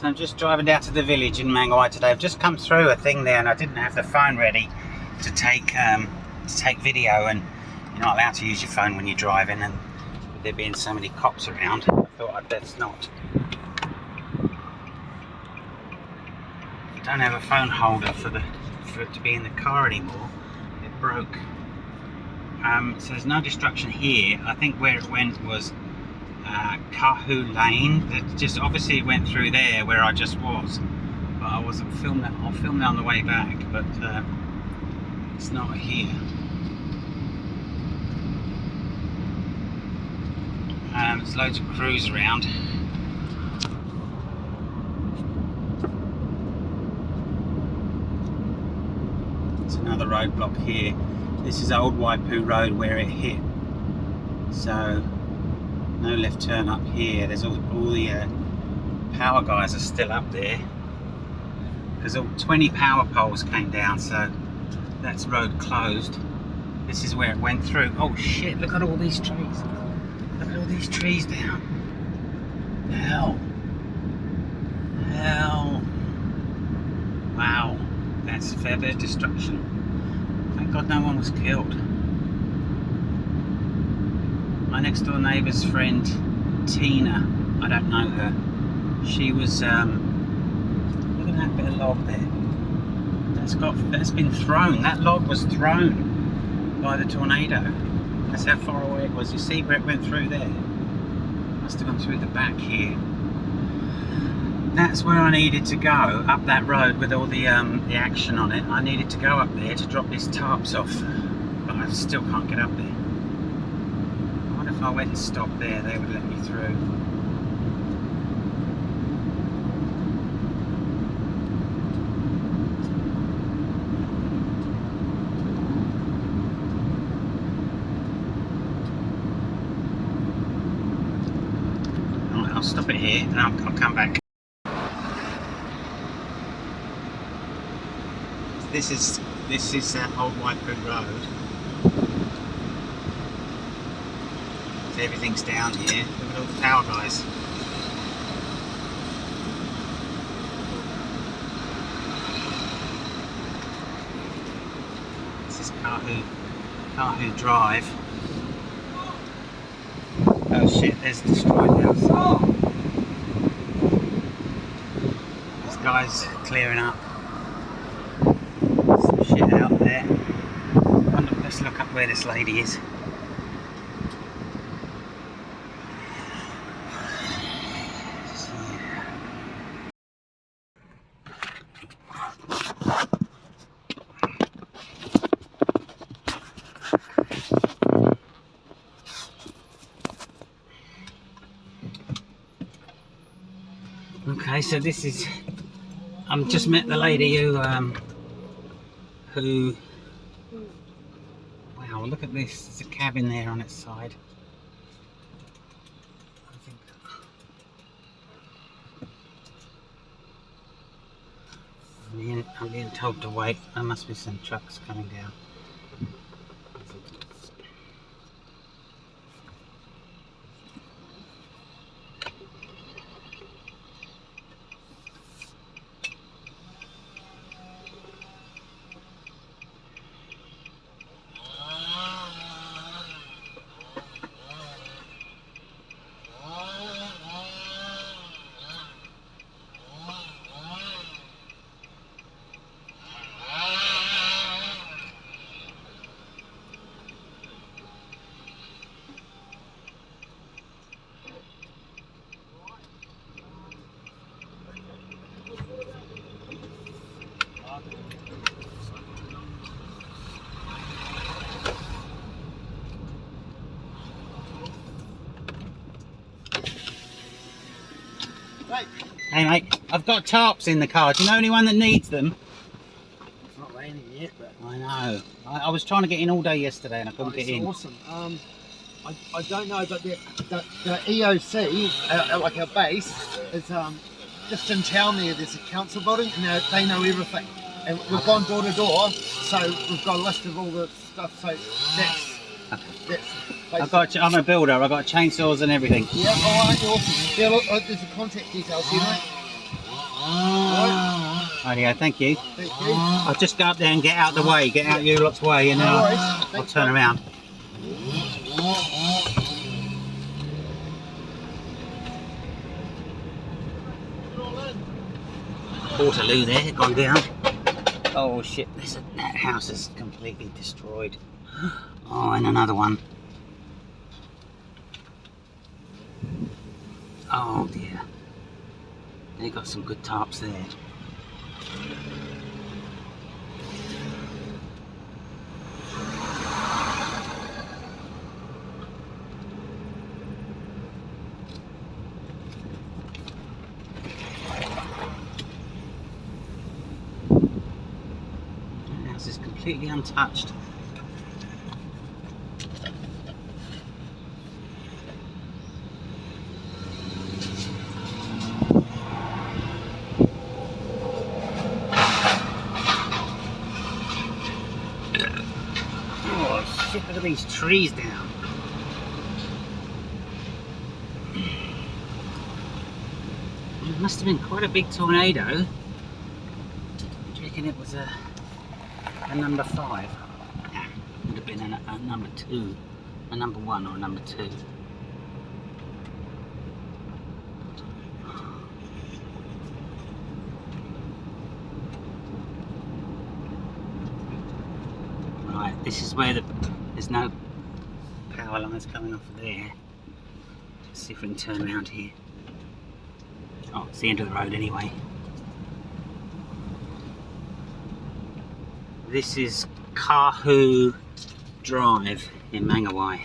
So I'm just driving down to the village in Mangawhai today. I've just come through a thing there and I didn't have the phone ready to take video, and you're not allowed to use your phone when you're driving, and with there being so many cops around, I thought I'd best not. I don't have a phone holder for it to be in the car anymore. It broke. So there's no destruction here. I think where it went was Kahu Lane. It just obviously went through there where I just was, but I wasn't filming it. I'll film it on the way back, but it's not here. There's loads of crews around. It's another roadblock here. This is Old Waipu Road where it hit, so no left turn up here. There's all the power guys are still up there because all 20 power poles came down, so that's road closed. This is where it went through. Oh shit, look at all these trees. Look at all these trees down. Hell. Wow, that's a fair bit of destruction. Thank God no one was killed. My next door neighbour's friend Tina, I don't know her, she was, look at that bit of log there. That's been thrown. That log was thrown by the tornado. That's how far away it was. You see where it went through there? Must have gone through the back here. That's where I needed to go, up that road with all the action on it. I needed to go up there to drop these tarps off, but I still can't get up there. I wonder if I went and stopped there, they would let me through. Right, I'll stop it here and I'll come back. This is Old Waipu Road. So everything's down here. Look at all the power guys. This is Kahu Drive. Oh shit, there's a destroyed house. This guy's clearing up some shit out there. Let's look up where this lady is. Okay, so this is, I've just met the lady who, wow, look at this, there's a cabin there on its side. I'm being told to wait, there must be some trucks coming down. Hey mate, I've got tarps in the car. Do you know anyone that needs them? It's not raining yet, but I know. I was trying to get in all day yesterday and I couldn't get in. Awesome. I don't know, but the EOC, like our base, is just in town there. There's a council building, and they know everything. And we've gone door to door, so we've got a list of all the stuff. So that's I'm a builder. I've got chainsaws and everything. Yeah, alright, awesome. Yeah, look, there's the contact details here, mate. Alright, Rightio, thank you. thank you. I'll just go up there and get out of the way, get out of your lot's way, and then No worries. I'll Thanks, turn mate. around. Portaloo there, gone down. Oh shit, that house is completely destroyed. Oh, and another one. Oh dear. They got some good tarps there. The house is completely untouched. Oh shit, look at these trees down. It must have been quite a big tornado. Do you reckon it was a number 5? Nah, would have been a number 2, a number 1 or a number 2. Right, this is where there's no power lines coming off of there. Let's see if we can turn around here. Oh, it's the end of the road anyway. This is Kahoo Drive in Mangawhai.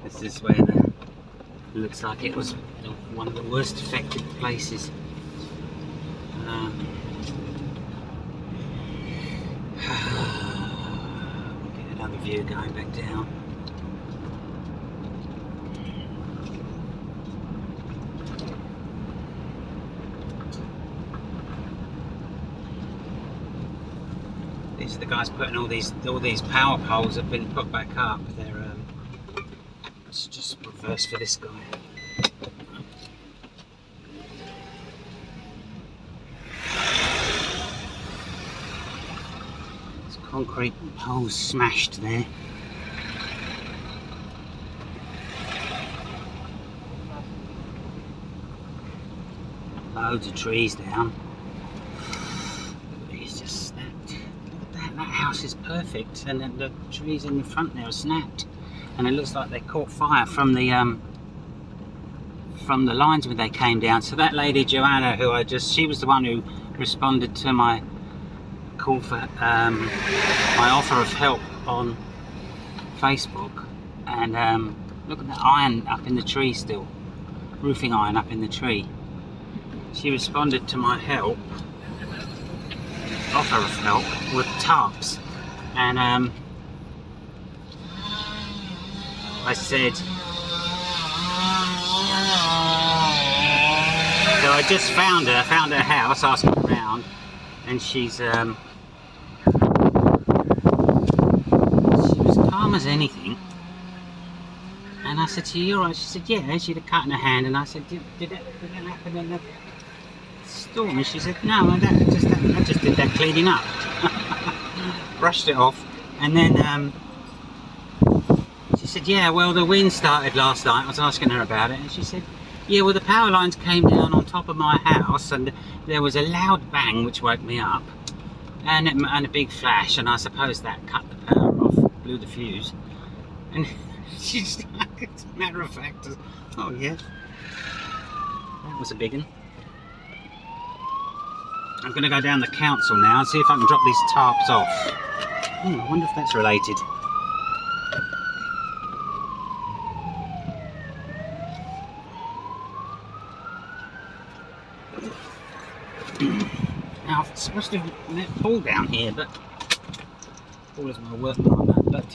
This is where looks like it was one of the worst affected places. Get another view going back down. These are the guys putting all these power poles have been put back up. They're let's just reverse for this guy. There's concrete poles smashed there. Loads of trees down. It's just snapped. Look at that house is perfect, and then the trees in the front there are snapped. And it looks like they caught fire from the lines when they came down. So that lady Joanna, she was the one who responded to my call for my offer of help on Facebook. And look at the iron up in the tree still, roofing iron up in the tree. She responded to my offer of help with tarps, and I said, so I just found her house, asking around, and she was calm as anything. And I said, to you, you're right? She said, yeah. She had a cut in her hand, and I said, did that happen in the storm? And she said, no, I just did that cleaning up. Brushed it off, and then she said, yeah, well, the wind started last night. I was asking her about it, and she said, yeah, well, the power lines came down on top of my house, and there was a loud bang which woke me up, and a big flash, and I suppose that cut the power off, blew the fuse. And she's like, as a matter of fact, oh yeah, that was a big one. I'm going to go down the council now and see if I can drop these tarps off. I wonder if that's related. Now, I'm supposed to let Paul down here, but Paul is my work partner, but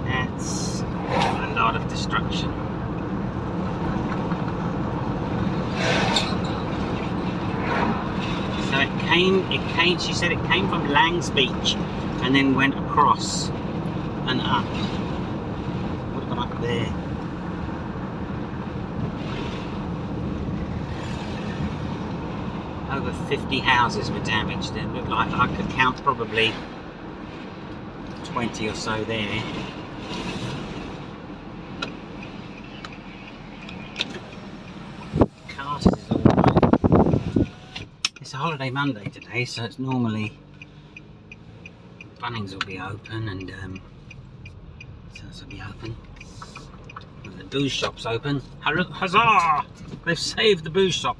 that's a lot of destruction. She said it came from Lang's Beach and then went across and up. Would have gone up there. Over 50 houses were damaged. It looked like I could count probably 20 or so there. Cars is all right. It's a holiday Monday today, so it's normally Bunnings will be open and Sales will be open. And the booze shop's open. Huzzah! They've saved the booze shop.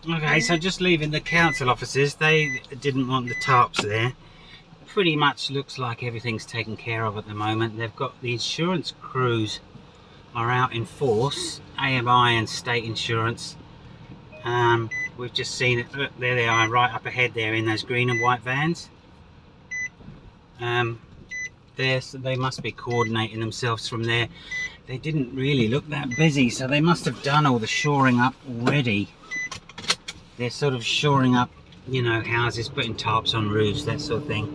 Okay, so just leaving the council offices, they didn't want the tarps there. Pretty much looks like everything's taken care of at the moment. They've got the insurance crews are out in force, AMI and state insurance. We've just seen it, look, there they are right up ahead there in those green and white vans. So they must be coordinating themselves from there. They didn't really look that busy, so they must have done all the shoring up already. They're sort of shoring up, you know, houses, putting tarps on roofs, that sort of thing.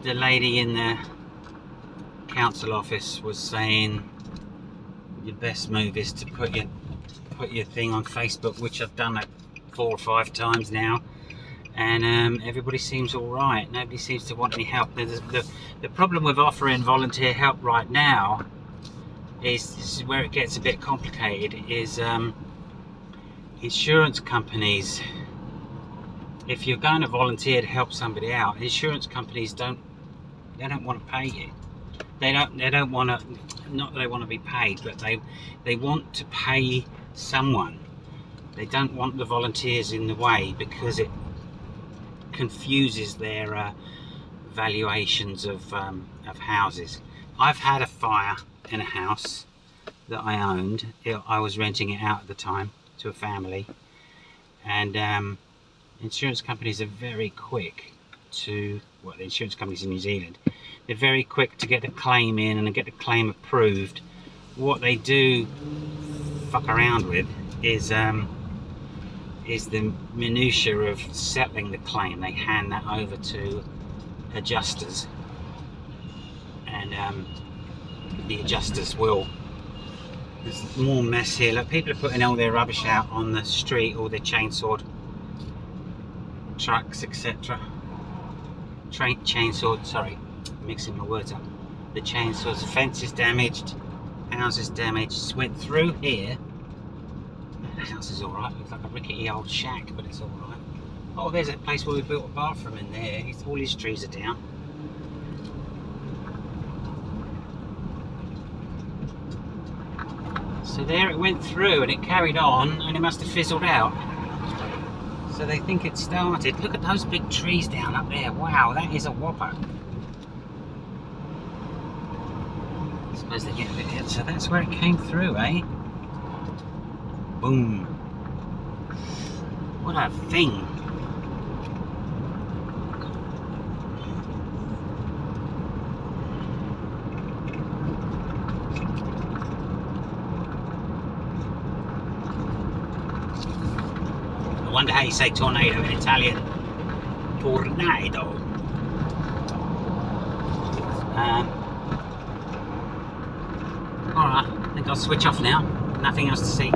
The lady in the council office was saying your best move is to put your thing on Facebook, which I've done like 4 or 5 times now, and everybody seems all right. Nobody seems to want any help. The problem with offering volunteer help right now is, this is where it gets a bit complicated, is insurance companies. If you're going to volunteer to help somebody out, insurance companies don't want to pay you. They don't want to, not that they want to be paid, but they want to pay someone. They don't want the volunteers in the way because it confuses their valuations of houses. I've had a fire in a house that I owned. I was renting it out at the time to a family, and insurance companies are very quick to, well, the insurance companies in New Zealand, they're very quick to get a claim in and get the claim approved. What they do fuck around with is the minutiae of settling the claim. They hand that over to adjusters, and the adjusters will. There's more mess here. Like, people are putting all their rubbish out on the street, all their chainsawed trucks, etc. Chainsawed, sorry, mixing my words up. The chainsaws, fence is damaged, house is damaged. Just went through here. The house is alright, looks like a rickety old shack, but it's alright. Oh, there's a place where we built a bathroom in there. All his trees are down. So there it went through and it carried on, and it must have fizzled out. So they think it started. Look at those big trees down up there. Wow, that is a whopper. I suppose they get a bit hit. So that's where it came through, eh? Boom. What a thing. I wonder how you say tornado in Italian. Tornado. Alright, I think I'll switch off now. Nothing else to see.